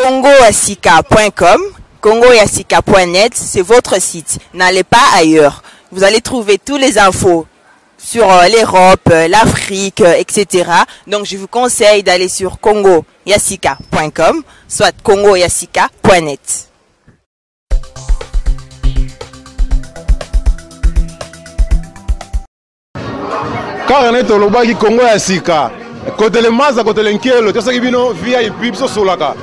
congoyasika.com, congoyasika.net, c'est votre site. N'allez pas ailleurs. Vous allez trouver toutes les infos sur l'Europe, l'Afrique, etc. Donc je vous conseille d'aller sur congoyasika.com, soit congoyasika.net. Car on est au Lobaki Congo Yasika. Côté le Maza, côté l'Enkielo, tout ça qui vient via et puis Solaka.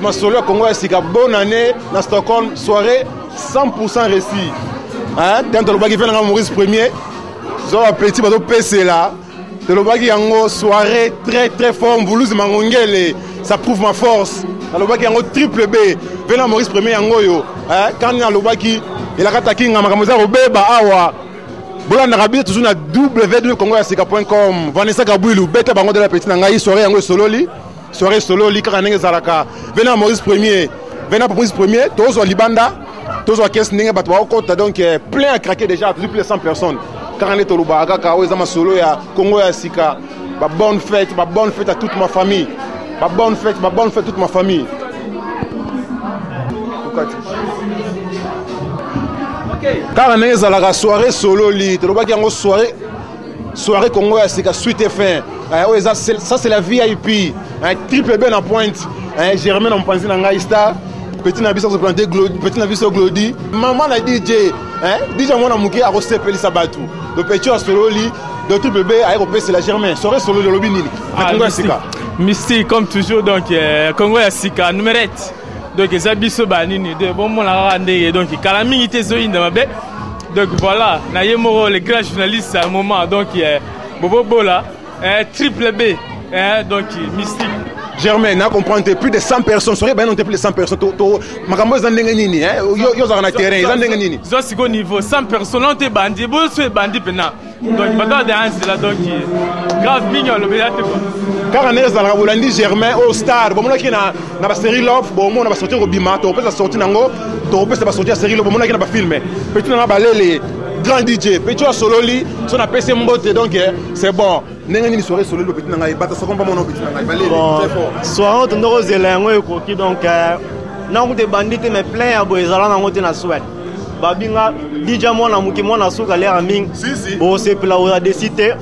Ma solo Congo Yasika. Bonne année dans Stockholm, soirée 100% réussi. Hein? Tant le Lobaki fait un Maurice Premier. Zo un petit bateau PC là. Le Lobaki Yango soirée très très fort. Mboulouz Mangongele, ça prouve ma force. Le Lobaki Yango triple B. Venant Maurice Premier Yango yo. Quand il y a le Lobaki, il a attaqué Ngamakamouza Robeba Awa. Bola Narabi toujours na www.congoyasika.com. Vanessa Gabuilou bête bango de la petite nangai soirée yango soirée solo li karanenge zalaka. Venant Maurice Premier, tozo Libanda, tozo Kes ninga batwa okota donc plein à craquer déjà plus de 100 personnes. Karane Toluba kaka ozama solo ya Congo Yasika. Bonne fête à toute ma famille. Bonne fête toute ma famille. Car on est à la soirée solo lit, soirée Congo Yasika suite et fin. Ça c'est la VIP, triple B en pointe. Germain en pensée dans Gaïsta, petit Nabiso se planter petit Nabiso Glody. Maman la DJ, DJ moi na muké a rosté peli sabatu. Le petit solo lit, de triple B a repé c'est la Germain. Soirée solo de lobby nini. Congo Yasika. Mystique comme toujours donc Congo Yasika numéro 8. Donc les abisso banini de bon mon la donc kalami ite zo inda mabe donc voilà na yemoro les grands journalistes à un moment donc bobo bola triple B donc mystique Germain na comprendre plus de 100 personnes soirée ben on plus de 100 personnes to makambo za ndenge nini yo za na terrain za ndenge nini zo siko niveau 100 personnes on te bandi bo so bandi pena donc bata de ans là donc grave mignon le béat quoi car on est dans la Bolandi Germain au stade bon moi qui na ba série Love bon moi on va sortir au bima to peut sortir nango to peut sortir série Love bon moi qui na ba filmer petit na ba les grand DJ petit solo li son a PC mbote donc c'est bon ndenge nini soirée solo le petit na ngai bata soko pas mon petit na ngai balé très fort soirée on ndoko zelengo ekoki donc na on te bandite mais plein à boezala na ngote na souhait babinga DJ mona muki mona suka l'air ming bon c'est pla o décider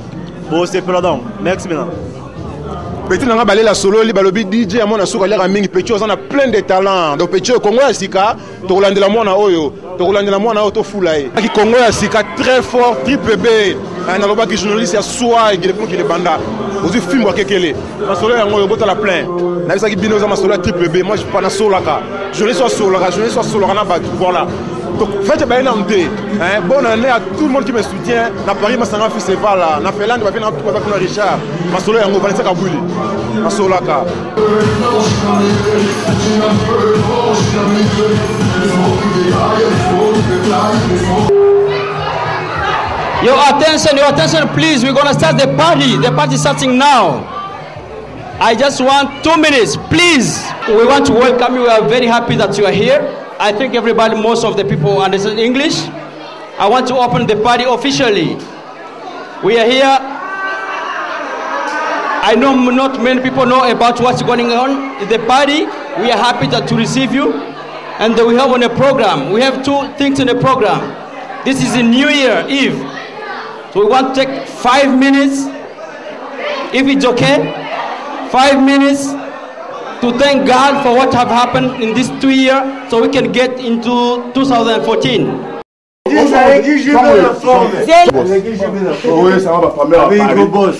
bon c'est pla donc merci bien petit nanga balé la solo li balobi DJ à mona suka l'air ming petit on a plein de talents donc petit Congo Yasika to rolandela mona oyo to rolandela mona auto fulaye ki Congo Yasika très fort triple B na loba ki journaliste ya soa et qui le banda ozi film wa kekele na solo yango yo bota la plein na bisa ki bino za ma solo triple B moi je pas na solo ka je ne sois solo na ba voilà. Donc, faites bien l'année. Bonne année à tout le monde qui me soutient. Na Paris, ma sanga festival là. Na Finlande, ma vie na tout avec Richard. Ma solo yango Vanessa Kabouli. Ma solo ka. Your attention, please. We're gonna start the party. The party is starting now. I just want 2 minutes, please. We want to welcome you. We are very happy that you are here. I think everybody, most of the people understand English. I want to open the party officially. We are here. I know not many people know about what's going on in the party. We are happy to receive you. And we have on a program. We have 2 things in the program. This is a New Year Eve. So we want to take 5 minutes, if it's okay, 5 minutes to thank God for what have happened in this 2 years, so we can get into 2014. Oui, ça va pas mal. Avec boss.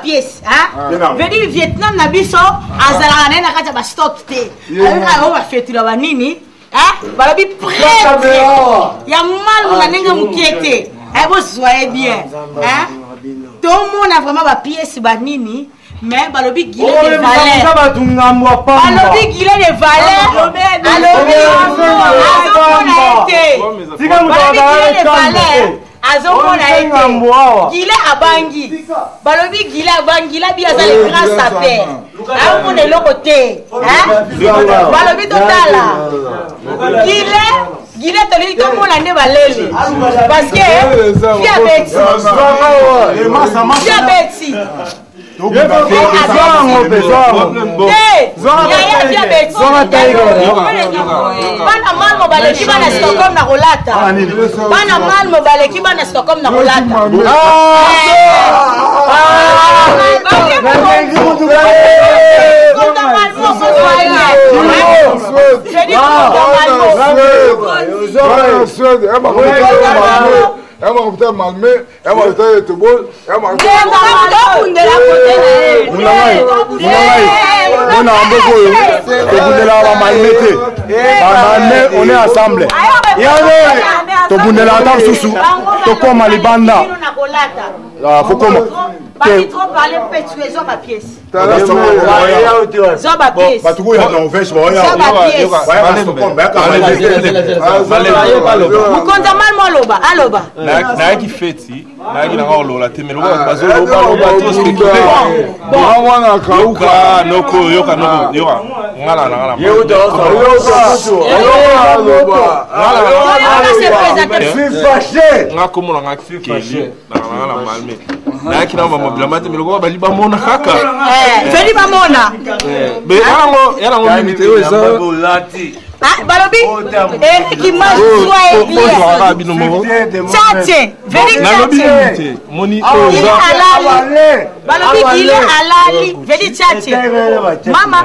pièce, hein? Vedi Vietnam na biso azala na kata ba stock te. Ala ba fetu la banini, hein? Balobi prêt. Ya mal na nenga mukiete. Eh vous soyez bien, hein? Tout le monde a vraiment ba pièce banini. Mais balobi gile de valeur. Balobi gile de valeur. Gile abangi. Balobi gile abangi la bi azali grand sapé. Amu ne lokote. Hein? Balobi totala. Gile Guillet toli to mona ne balele parce que diabète bana mal mobaleki bana Stockholm na kolata bana mal mobaleki bana Stockholm na kolata Elle m'a peut-être malmé, elle m'a peut-être été bonne, elle m'a on est ensemble. Faut comment? Pas trop parler pétuer ma pièce. Balobi, qui mange Balobi, il est halali. Vedi tchatche. Mama.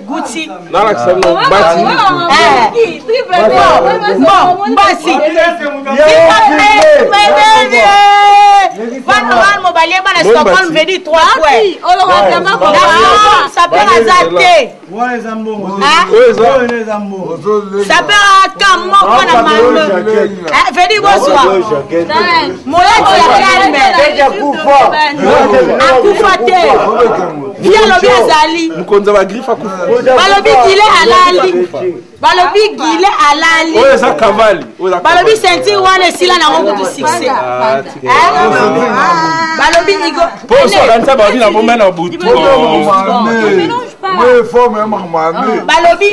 Gucci. Basi. Van Mobalia bana Stockholm vedi 3 fois. Ça peut azate. Ça peut akammo kona malme. Vedi boswa. Mola ya akufa te. Via lobi azali. Mkonza ba grifa akufa. Balobi qu'il est halali. Balobi qu'il est halali. Oyo za kavali. Balobi sentir wana sila na ngongo du succès. Balobi igo. Poso kanisa ba na bomba na butu. Balobi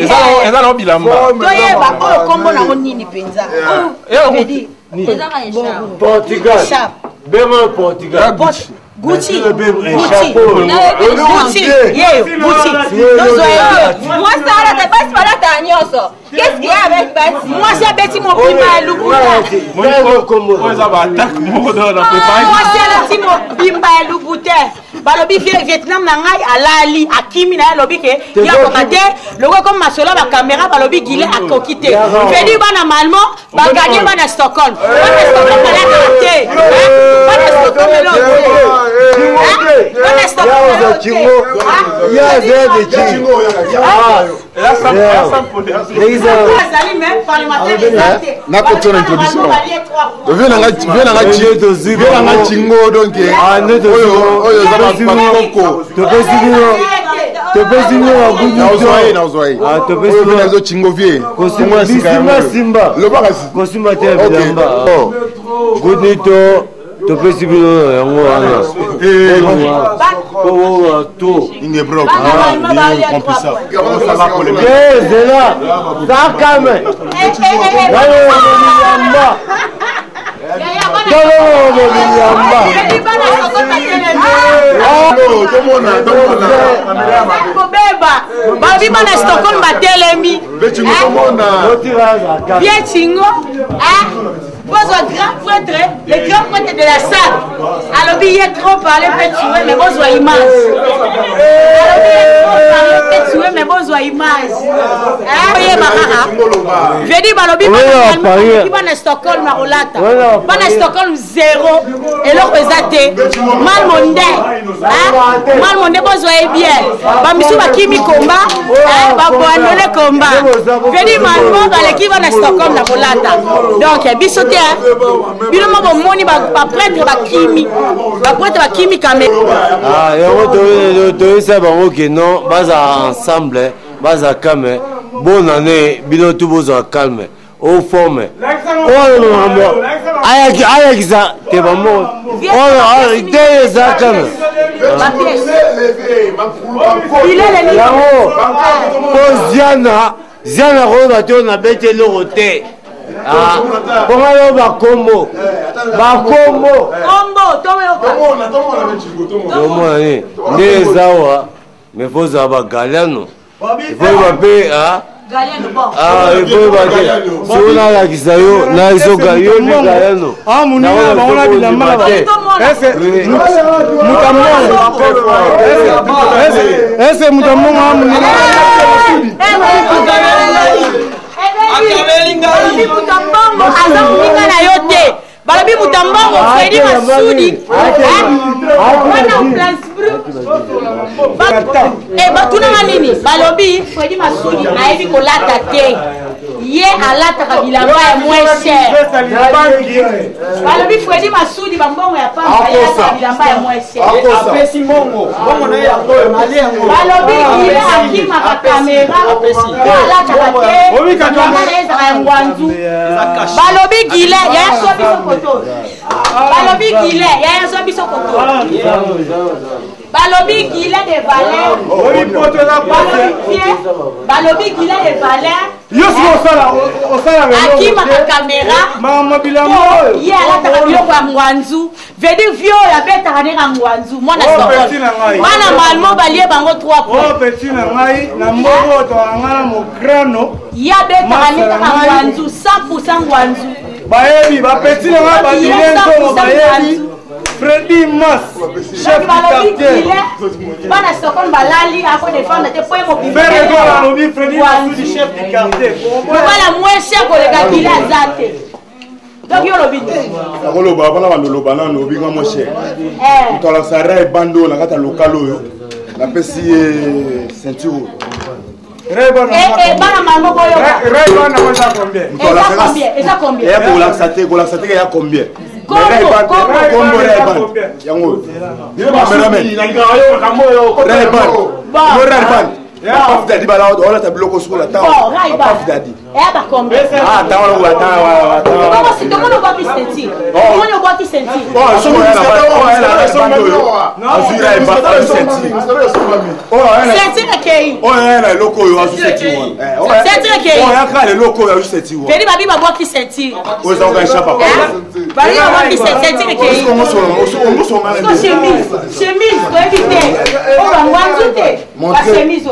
eza na bilamba. Toyeba oyo kombo na nini penza. Vedi. Portugal. Bema Portugal. Gucci, Gucci, yeah, Gucci. Moi, ça, là, pas si voilà ta nyoso. Qu'est-ce qu'il y a avec Betty? Moi, c'est Betty, mon prima et Lubuta. Moi, c'est le petit bimba et Lubuta. Balobi Vietnam na ngai alali akimi na lobi ke ya komate logo comme masolo ba caméra balobi gile akokite fedi bana malmo ba gagner bana Stockholm bana Stockholm bana te bana Stockholm bana Stockholm ya zede chingo là ça même parlementaire na kotona introduction viens na chingo donc oyo za bakoko Topesi nazo chingo vie Simba Kosimba te bilamba Goodnito topesi bino yango wana to inge brok compisa zela zakame Babi bana Stockholm batelemi bien chingo grand prêtre, le grand prêtre de la salle. Alors il est trop parlé peut tuer mais bon soit image. Mais bon soit image. Je dis balobi bana Stockholm na rolata. Bana Stockholm 0 et leur pesate mal monde bon soit bien. Ba misu ba kimi komba ba boandole komba. Je dis mal ba l'équipe bana Stockholm na rolata. Donc bisote bino mo bomoni ba prêtre ba kimi kamé. Ah yo ça bango que non baza ensemble baza calme bonne année bino tout bozo calme au forme ayakiza te bamo te za calme il est le Posiana Zana roba to na bete lorote. Ah, comment on va combo? Ba combo. Combo, Tomo, ne zawa. Mais faut avoir galano. Il faut m'appeler ah. Ah, il faut m'appeler. Si on a la kisayo, na iso gayo ni galano. Ah, mon ami, on a bien mal. Est-ce mutamon Balobi Mutambongo Fredi Masudi batuna nini balobi Fredi Masudi ayebi kolata te ye alata bilamba ya moins cher balobi Fredi Masudi bambongo ya pamba ya bilamba ya moins cher apesi mongo bongo na ya balobi ile akima ka kamera alata te kamera ya ngwanzu balobi gile ya sobi sokoto balobi gile ya sobi sokoto balobi gile de valeur balobi gile de valeur akima ka kamera ye alataka biloko ya ngwanzu vedi vio ya betaka ndenge ya ngwanzu mwana sokol bana malmo balie bango 3 points ye abetaka ndenge ya ngwanzu 100% ngwanzu bayebi bapeti na nga babilenso bayebi Fredi Mas chef du quartier bana sokol balali ako défendre te po mo bibi Fredi alobi Fredi Mas chef du quartier bala mwese koleka kila zate donc yo lobi akoloba bana bandoloba nano obinga mo cher tola sarai bando na kata lokalo yo na pesi ceinture bana malmo boyo Ray-Ban na combien? Eza combien? Ya pour l'accepter il y a combien? Ray-Ban. Paf Daddy bala on a tableau ko sur la table. Paf Daddy. Ba combien? Ah, attends. Comment c'est comment on va qui sentir? Comment on va qui sentir? Oh, so sentir que oh, elle loko yo azu sentir. Sentir que oh, ya ka le loko yo azu sentir. Vedi babi ba boit qui sentir. Oh, ça on va chapa. Babi ba boit qui sentir que on so chemise doit éviter. On va monter.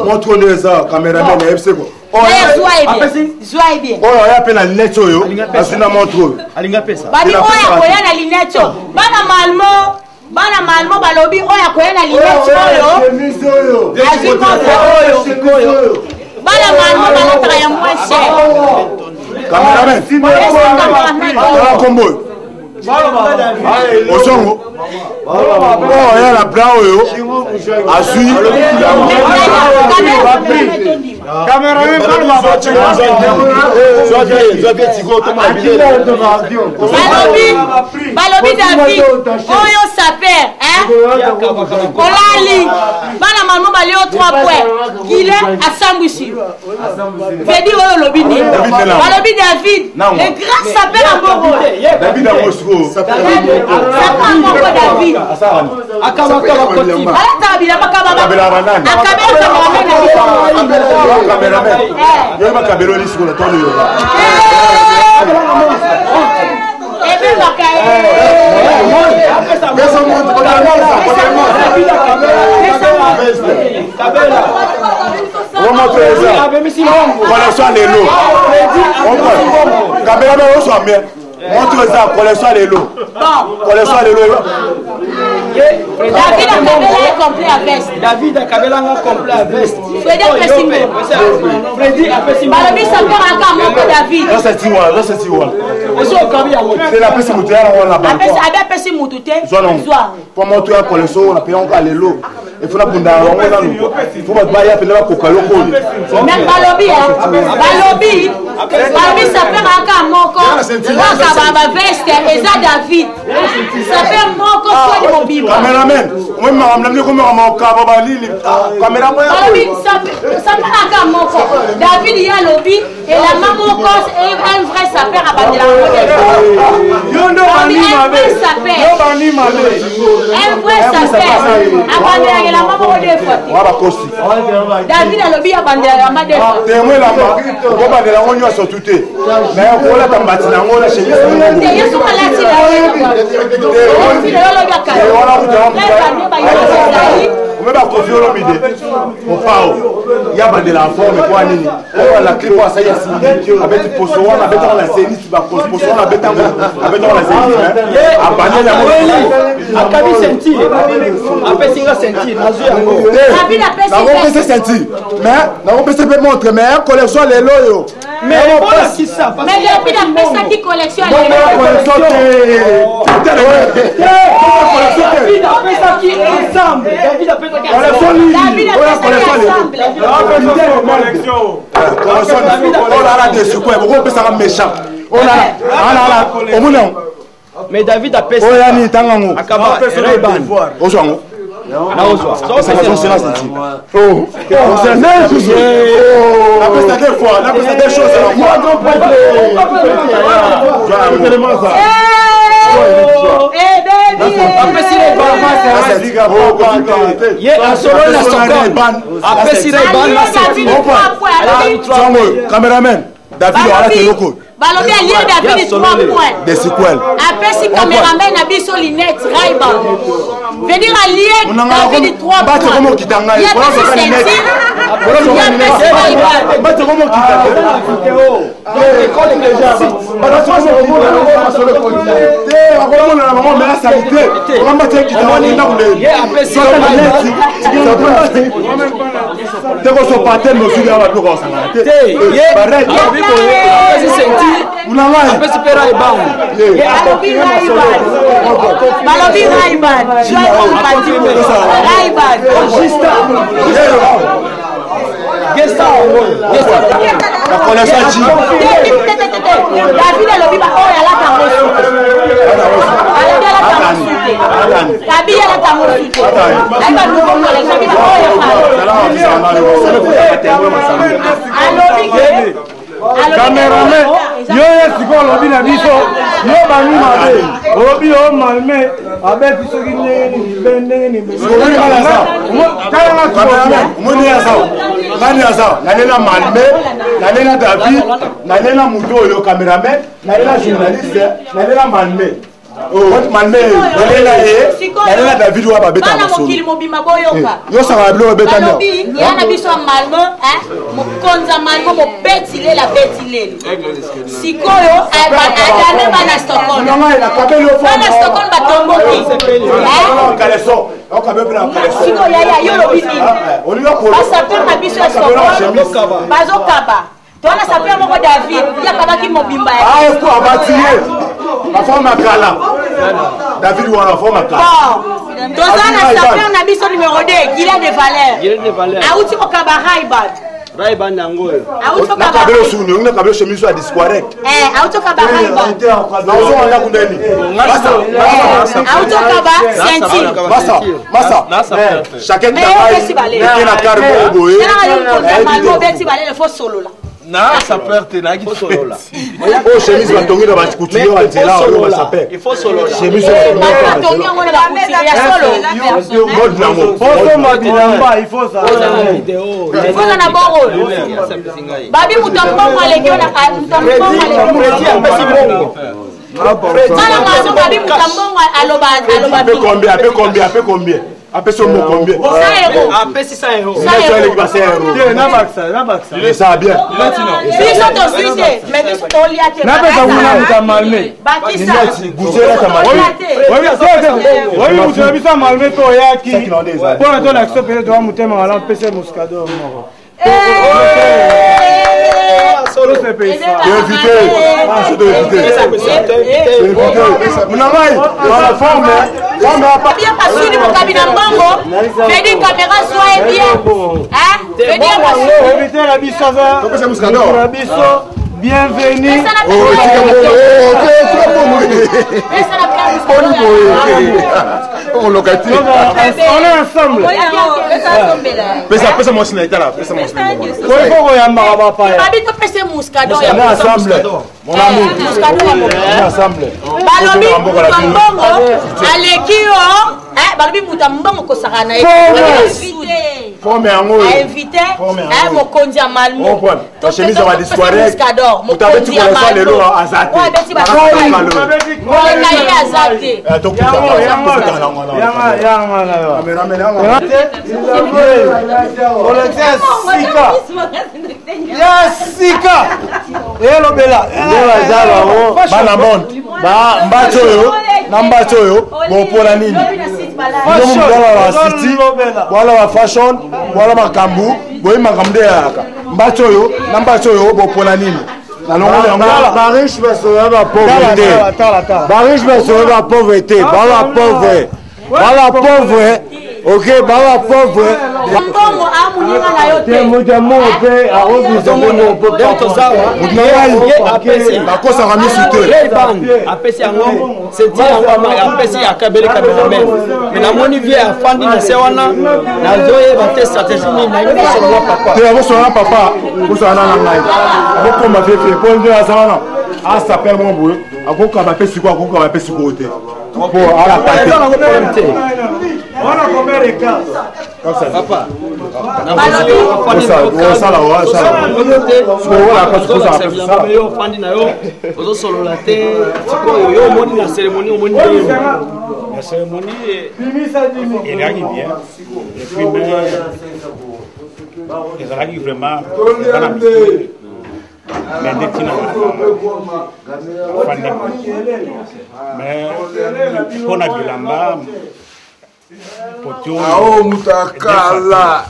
Montre ça caméraman na FC ko. Oh, zoa bien. Oh, ya pe na lunette yo. Asina montre. Alinga pesa. Babi oya koya na lunette. Bana malmo balobi oya koya na lunette oyo. Aziko oyo. Bana malmo balata ya moins cher. Caméraman. Combo. Osongo. Oh, ya la bra oyo. Azui. Caméraman balobi David oyo saper kolali bana malmo bali o 3 points kile asambwisi vedi oyo lobi ni balobi David le grand saper en Bogo David a Moscou saper en Bogo David akaba koti alata bila makaba cameraman yo ba kabelo li siko na tono yo ebe bakae collection les lots caméraman on soit bien montre ça collection les lots David a Kabela est complet à veste. David a Kabela est complet à veste. Freddy a fait Balobi ça perd encore mon David. C'est la personne qui est là. Avec personne qui est là. Pour montrer la collection, on a payé encore les lots. Il faut la bunda. Il faut pas y appeler la coca-loco. Mais Balobi ça perd encore mon corps. La veste et ça David. Ça perd mon corps sur mon bible. Caméraman, moi je me comme mon caméraman. Ça perd encore mon corps. David y a lobby et la maman corps est un vrai sapeur à battre la un vrai sapeur à battre la maman de Voilà, Kosi. David a lobby à Bandela Lamba des fois. T'es moi là-bas. On va de la réunion sur tout. Mais on va la tambatina, on la chez nous. On va confier au midi. Au FAO. Il y a de la forme quoi nini. On la clip ça y est avec du poisson, avec dans la série, tu vas poisson avec dans la série. À banner la a Kabi senti. A Pessinga senti. David a Pessinga senti. Mais on peut se montrer mais collection les loyo. Mais on pas qui ça. Mais David a fait qui collection les David a fait ça qui ensemble. David a fait ça qui ensemble. David a fait ça qui ensemble. Mais David a fait ça. Akaba Ray-Ban. Caméraman, David aura été loco. Balobi a lié David 3 points. Des sequels. Après si caméraman a biso linette Ray-Ban. Venir à lier David 3 points. Il y a pas de sentir. La connaissance David a lobby oh ya la Cameraman, yo siko lobby na biso, yo bani mabe, lobby o malme, abe biso kinye ni bende ni. Nalela malme, nalela David, nalela muto yo cameraman, nalela journaliste, nalela malme. Malme, nalela David wa babeta masolo. Yo ça va blo beta no. Ya na biso malme, mo konza malme mo betile la betile. Sikoyo adane bana Stockholm. Bana Stockholm batomboki. Kaleso, on kabe bla kaleso. Sikoyo ya yo lobini. On lui a pour Basa pe na biso Stockholm. Bazo kaba. Tona sapia moko David, ya kabaki mobimba. Ah, est-ce qu'on va tirer? La forme à Kala. David ou la forme à Kala. Tozana sapia na biso numéro 2, Guilla de Valère. Guilla de Valère. Auti ko kaba Ray-Ban. Ray-Ban nango. Auti ko kaba. Na kabelo sunu, na kabelo chemise à disquarek. Auti ko kaba Ray-Ban. Na ozo anga kundeni. Basta. Auti ko kaba ceinture. Basta. Chacun n'a na carbo boé. Na yo ko malmo beti balé le faux solo là. Na ça perte na qui solo là. Oh chemise va tomber dans la couture à là on va s'appeler. Il faut solo là. Chemise va tomber on va couture ya solo. Mode nango. Photo mabilamba il faut ça. Vidéo. Il faut na boro. Babi mutambongo alekio na mutambongo alekio. Bana maso babi mutambongo aloba. Après combien? Après ce mot combien? 100 €. Après 600 €. Ça va bien. Biso to suite, mais biso to liate. Na pesa muna mutamalme. Bakisa. Goûter la tamale. Oui, vous avez ça malme to yaki. Pour to la sope to mutema wala pesa muscado moko. Solo se paye ça. Invité. Je dois inviter. Mon amai, dans la forme, bien passé du cabinet Mbongo. Venez caméra soit bien. Hein? Venez passer. Invité la bisava. C'est muscado. La biso. Bienvenue. On locative. On est ensemble. Pesa mon sniper là. Pesa mon sniper. Faut y avoir papa. Babi to pese muscado. On est ensemble. Mon amour. Muscado ya mo. On est ensemble. Balobi Mbongo alekio. Balobi Mbongo ko sakana. a invité mon conduit à Malmo. La chemise va disparaître. Mon conduit à Malmo. Voilà la fashion, voilà ma kambu, boy ma kamde yaka. Mbachoyo, nambachoyo bo pona nini. Barish va sauver la pauvreté. Barish va sauver la pauvreté. Voilà pauvre. Voilà pauvre. Ok, voilà pauvre. Voilà combien de cas? Papa. La cérémonie elle arrive bien. Et puis ils arrivent vraiment mais des petits mais on a vu là-bas. Oh, Mutakala.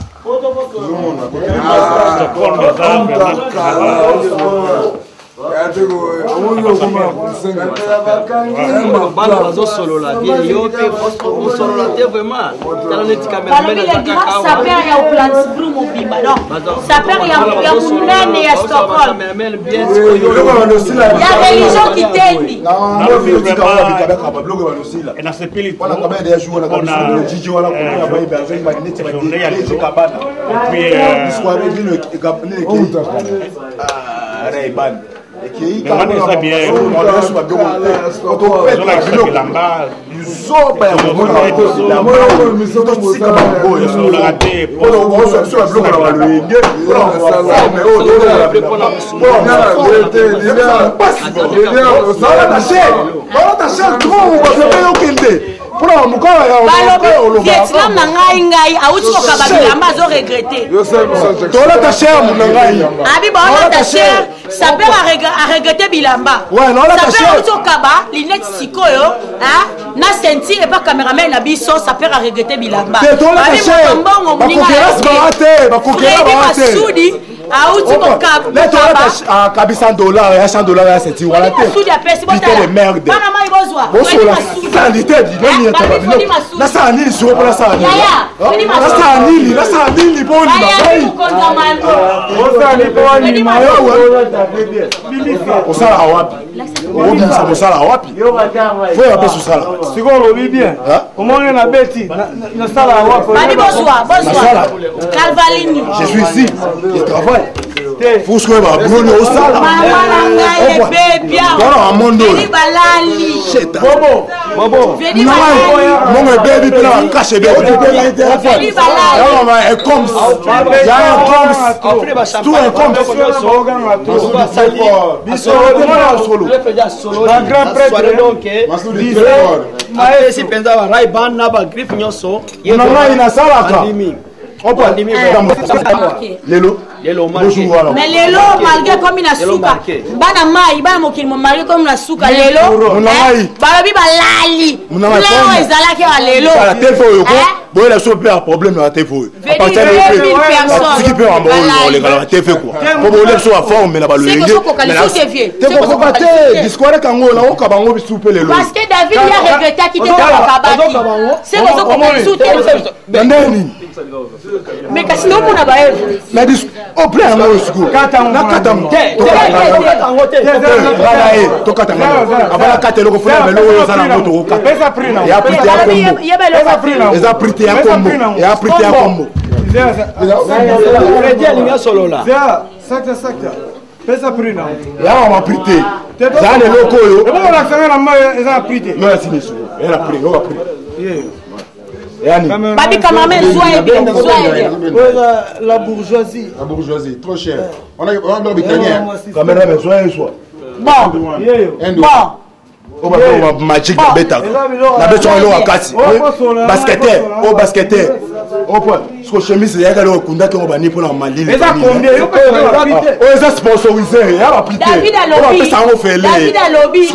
Vietnam na ngai auti ko kababila mbazo regretter. Tola ta cher mon ngai. Abi ba ona ta cher, sa père a regretté bilamba. Ouais, non la ta cher. Auti ko kaba, linette sikoyo, hein? Na senti et pas caméraman na biso, sa père a regretté bilamba. Tola ta cher. Ba kokera sbarate, ba kokera barate. Sudi auti ko kaba. Mais tola ta kabisa $100 et $100 à senti voilà te. Sudi a pesi bota. Putain de merde. Bana mai bozwa. Bosola. Sandité, dis na sa nini sur pour la sa nini. Na sa nini, na sa nini boni mabai. O sala wapi? O bisa o sala wapi? Foi a peso sala. Sigolo bien. Comment na beti na sala wapi? Bani bozwa. Calvaline. Je suis ici, je travaille. Faut que ma brûle au sala. Maman bébé. Voilà un monde. Balali. Bobo. Bobo. Mon bébé peut la cacher bébé. Elle comme il y a un comme tout un comme solo. La grand prêtre donc si pensa wa rai ban na ba grip nyoso na ina sala ka. Opa ndimi lelo mais lelo malgré comme il a souka bana mai bana mokili malgré comme la souka lelo balobi balali lelo ezala ke lelo la tefo yoko boy la so père problème la tefo à partir de qui peut en bon les gars la tefo quoi pour le so à forme na balo yenge c'est ko pate discours kango na oka bango bisoupe lelo parce que David il a regretté quitter kabati c'est ko ko souter ndeni mais kasi no mona ba mais au plein ngo siko na katam to katanga abala katelo ko funa belo yo sana moto ko pesa prix na ya prix ya kombo eza prix ya kombo ya prix ya kombo Freddy alinga solo la sakta pesa prix na ya ma prix za le loko yo e ba la sanga na ma eza prix no ya siniso era prix no prix Babi cameraman, soyez bien. La bourgeoisie. La bourgeoisie, trop cher. On a un italien. Caméraman, soyez soi. Bon. Magic na beta. Na beta on lo akati. Basketeur, oh basketeur. Oh point. Ce que chemise ya ga lo kunda ke obani pour na malili. Eza combien? Oh eza sponsorisé, ya ba plité. David Alobi. David Alobi, les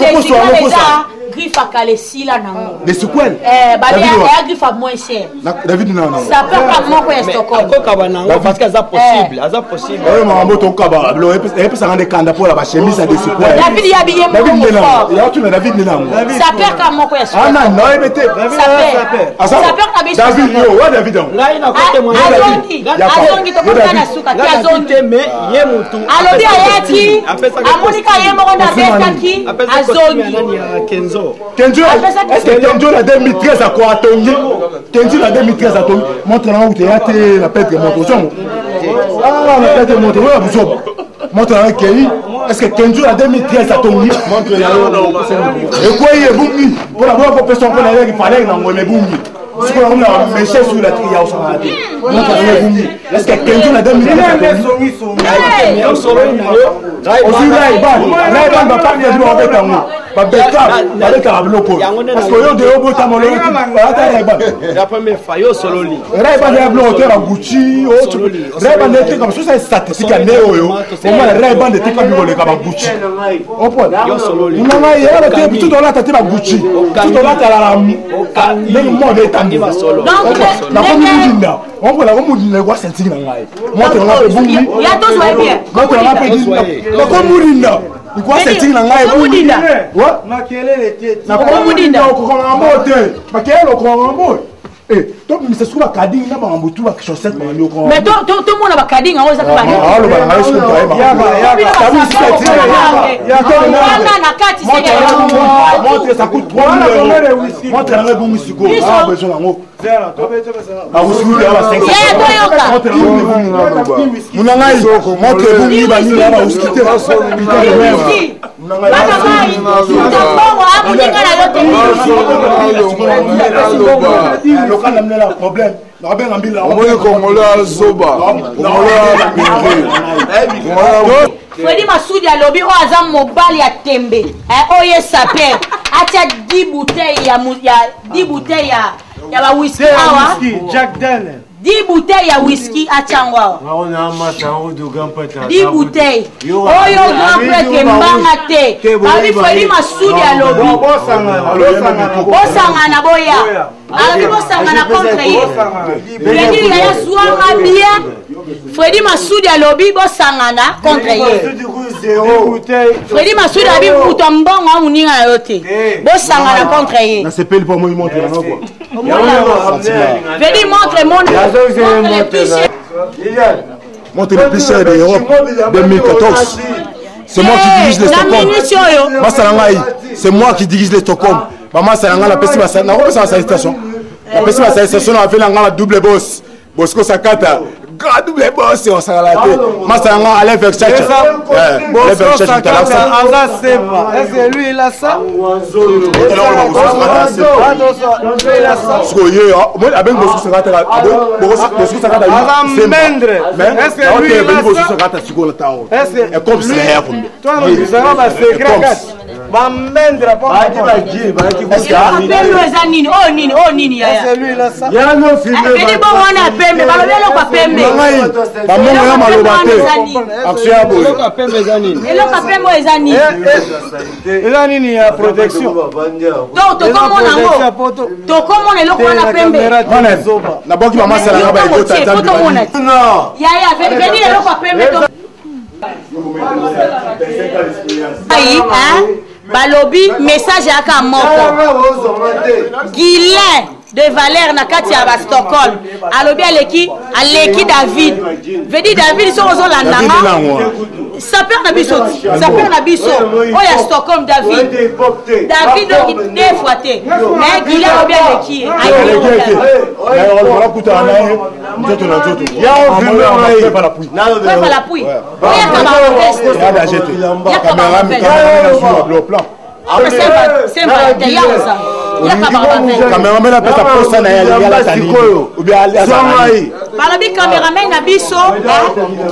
griffe à Kalesi là nango. Les sequelles? Babi ya griffe à moins cher. David non. Ça peut pas moi ko Stockholm. Ko kabanango parce que ça possible, ça possible. Oh maman to kaba, lo e peut ça rendre kanda pour la chemise à des sequelles. David ya habillé moi. Ya tu na David non. Ça perd comme moi ko Stockholm. Ah non, e bete. Ça perd ka biso. David yo, wa David on. Ngai na kote mo Azongi to kota na suka ti azongi me ye mutu. Alobi ayaki. Amonika ye mo na betaki. Azongi. Kenzo. Kenzo, est-ce que Kenzo la 2013 a quoi attendu? Kenzo la 2013 a attendu. Montre-moi où tu es, la pète de montre. Ah, la pète de montre. Montre-moi qui. Est-ce que Kenzo la 2013 a attendu? Montre-moi. Et quoi, il est boumi. Pour la voir pour personne qu'on a dit qu'il fallait que nous boumi. Si on a méché sur la triade, on s'en a dit. Montre-moi boumi. Est-ce que Kenzo la 2013 a attendu? Aussi là, il va pas venir jouer avec nous. Parce que la première fois, yo solo li. Raiba de bloquer à Gucci, Raiba de comme ça c'est statistique à Néo yo. Comment Raiba de tika bigole ka Gucci. Au point. Yo solo li. On a hier le tout dans la tête à Gucci. Tout dans la tête à la même monde est tandi va solo. La communauté on peut la communauté quoi sentir na ngai. Moi tu vas bongi. Ya to soyez bien. Moi tu vas pedir. La communauté il quoi sentir na ngai bongi. Ouais. Na kelele tete. Na communauté ko ko ngamote. Ba kelo ko ngamote. Eh, donc mais c'est sur la cadine là ba mbutu ba chaussette ba nyoko. Mais tout le monde ba cadine on ça ba. Ah le ba na est-ce que ba. Na kati c'est montre ça coûte 3 000 €. Montre la bon musico. Ah besoin ngo. Ah vous souvenez à 500. Montre mon ngai montre bon ni ba ni là ba uskite ba so ni problème. Fredi Masudi alobi o azam mobile ya tembe. Oye saper. Atia 10 bouteilles ya ba whisky awa. Jack Daniel. 10 bouteilles ya whisky achangwa. 10 bouteilles. Oyo grand prêtre mbanga te. Babi Fredi Masudi alobi. Bosanga boya. Alobi bosanga na contre ye. Fredi ya suanga bien. Fredi Masudi alobi bosanga na contre ye. Fredi Masudi abi puto mbongo muninga yote. Bosanga na contre ye. Na sepeli pour moi montre na quoi. Fredi montre montre le plus cher d'Europe 2014. C'est moi qui dirige les Stockholm. C'est moi qui dirige les Stockholm. Maman Salanga la pesi basa na ko sa station. La pesi basa station a fait la double boss. Bosco Sakata double boss on s'en la tête. Masalanga allait vers Chacha. Ouais, vers Chacha tout à l'heure. Est-ce que lui il a ça? Soyez, moi avec Bosco Sakata, Bosco Sakata. C'est mendre. Est-ce que lui il a Bosco Sakata sur le temps. Est-ce que comme c'est hier. Toi nous savons pas secret. Bamendra pas. Est-ce que Pembe oh nini ya. C'est lui là ça. Ya no filme. Vedi bon wana Pembe, balobelo kwa Pembe. Ba mongo ya malobate. Action ya boye. Ka Pembe zanini. Eloka Pembe ezani. Eza nini ya protection. Donc tokomona ngo. Tokomona eloko wana Pembe. Na boki mama sala ngaba ikota tambi. Non. Ya vedi eloko Pembe to. Aïe, hein? Balobi, message à Kamoko. Guilain de Valère na kati ya Stockholm. Alobi aleki David. Vedi David so ozo landanga. Saper na biso. Oya Stockholm David. David donc deux fois té. Mais Guilain alobi aleki. On kuta nae. Mtoto na mtoto. Ya filme pas la pluie. Pas la pluie. Oya kama test. Ya da jeter. Ya caméra sur le plan. C'est pas ça. Cameraman a pesa posa na ya tani. Ou bien ali. Balobi cameraman na biso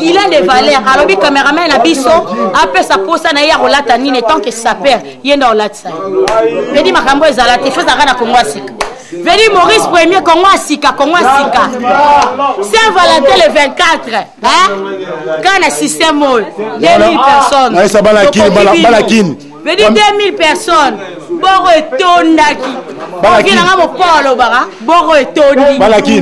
il a des valeurs. Balobi cameraman na biso a pesa posa na ya rolata nini tant que ça perd yenda olatsa. Vedi makambo ezala te feza kana Congo Asika. Vedi Maurice Premier Congo Asika. Saint-Valentin le 24 quand le système 2000 personnes. Na esa balakini. Vedi 2000 personnes. Boro etondaki. Balakini nga mopolo bara. Boro etondi. Balakini.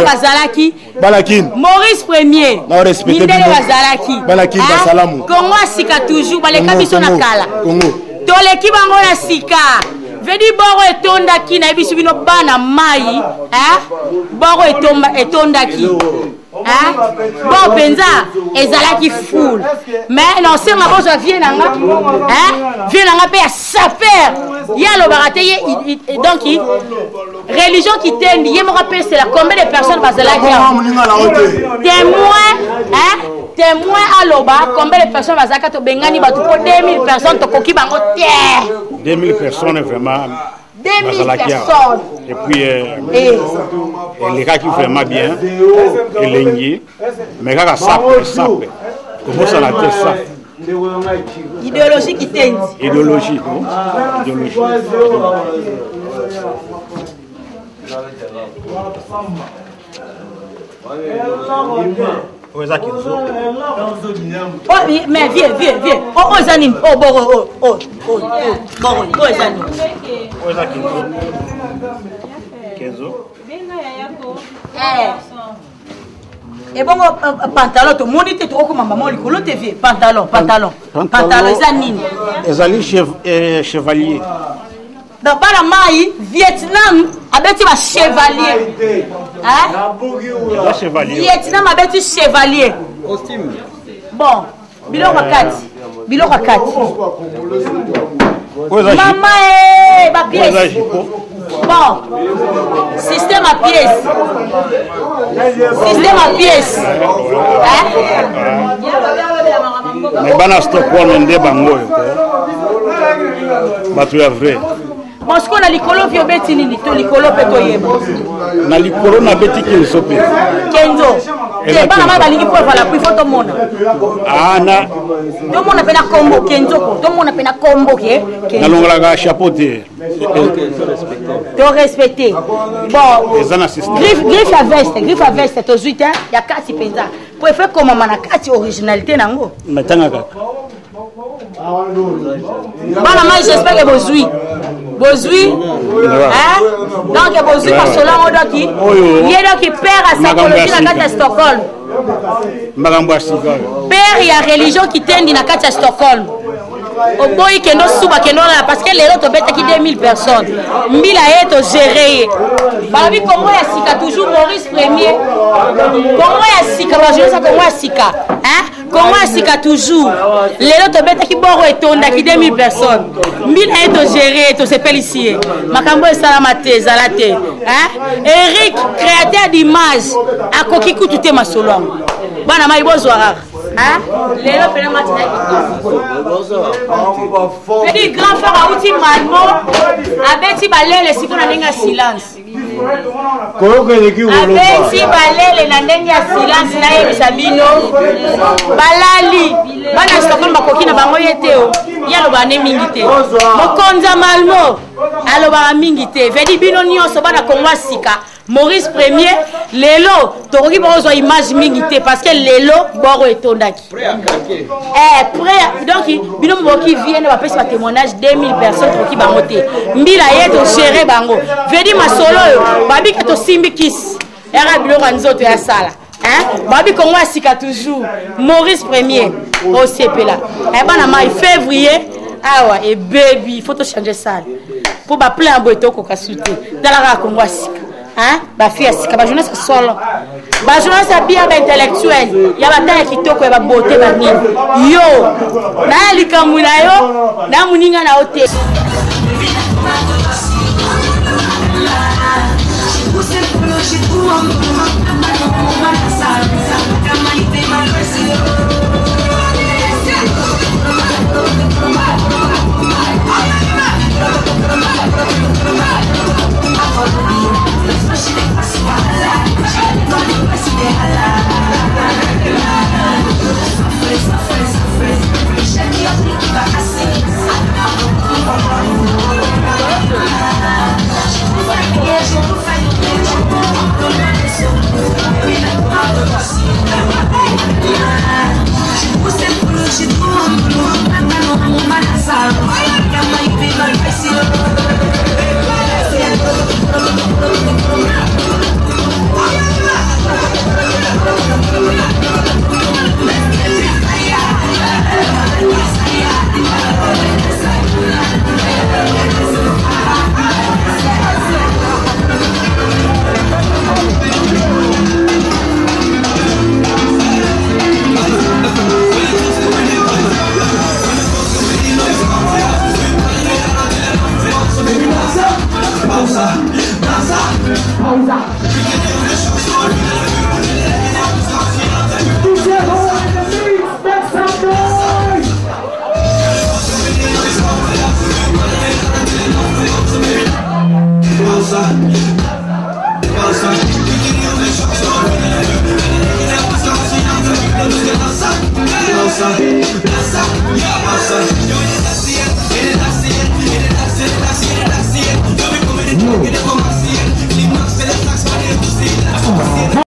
Bazalaki. Balakini. Maurice Premier. Mindele bazalaki. Balakini basalamu. Congo Asika toujours baleka biso na kala. Congo. Toleki bango na sika. Vedi boro etondaki na biso bino bana mai, boro etondaki. Bon penza ezalaki full. Mais non c'est ma boss vient nanga. Vient nanga pe saper. Ya lo baraté donc religion qui tendi, yé mo rappelle c'est la combien de personnes bazalaki. Témoin à l'oba, combien de personnes bazalaki to bengani batu po 2000 personnes to koki bango terre. 2000 personnes vraiment. 2000 personnes. Et puis, les gars qui vraiment bien, et l'engie, mais gars ça. Comment ça la tête ça? Idéologie qui t'aide. Idéologie. Oh, mais viens. Oh, Zanin. Oh, Boro. Oh, Zanin. Et bon, pantalon, tout le monde était trop comme maman, le te vieux. Pantalon, Zanin. Chevalier. Dans la maille, Vietnam, avec un chevalier. Vietnam avec un chevalier. Bon, Biloko 4. Maman, ma pièce. Bon, système à pièce. Mais bana Stockholm nde bango. Batu ya vrai. Parce qu'on a l'icolo vio beti nini to l'icolo peto yeba. Na l'icolo na beti Kenzo pe. Kenzo. Et bana ma balingi pour faire la puis photo mona. Na. Do mona pe na combo Kenzo ko. Do mona pe na combo ke. Na longa la chapeau te. To respecter. Bon. Griffe à veste to zuita ya kati penza. Pour faire comme mana kati originalité nango. Matanga kaka. Bana ma j'espère que bozui. Donc bozui parce que là on doit qui yédo qui perd à sa colonie na kati Stockholm. Magambo asika. Père il y a religion qui tendi na kati Stockholm. Oboyi kendo suba kendo là parce que les autres bêtes qui 2000 personnes. Mbila eto gérer. Babi Congo ya sika toujours Maurice Premier. Congo ya sika ba jeunesse Congo ya sika. Congo ya sika toujours. Les autres bêtes qui boro etonda qui 2000 personnes. Mbila eto gérer to se pelicier. Makambo salama te zalate. Eric créateur d'image akoki kutu te masolo. Bana mai bozwara. Lélo pena matina qui grand frère a outi malmo abeti balele siko na ndenge silence abeti balele na ndenge ya silence na yebisa bino balali bana Stockholm bakoki na bango yeteo yaloba ne mingi te mokonza malmo aloba mingi te vedi bino nyonso bana Congo Asika Maurice Premier lelo tokoki bozwa image mingi te parce que lelo boro etondaki prêt donc bino moki vienne ba pesa témoignage 2000 personnes tokoki bango te mbila yeto gérer bango vedi masolo babi ke to simbi kiss era biloko nzoto ya sala babi Congo Asika toujours Maurice Premier au CPLA bana mai février awa et baby faut to changer ça pour ba plein boito ko kasute dans la Congo Asika ba fille asika ba jeunesse solo ba jeunesse bien ba intellectuel ya bataya kitoko ya ba beauté ba nini yo na likambu na yo na muninga na hotel Dança,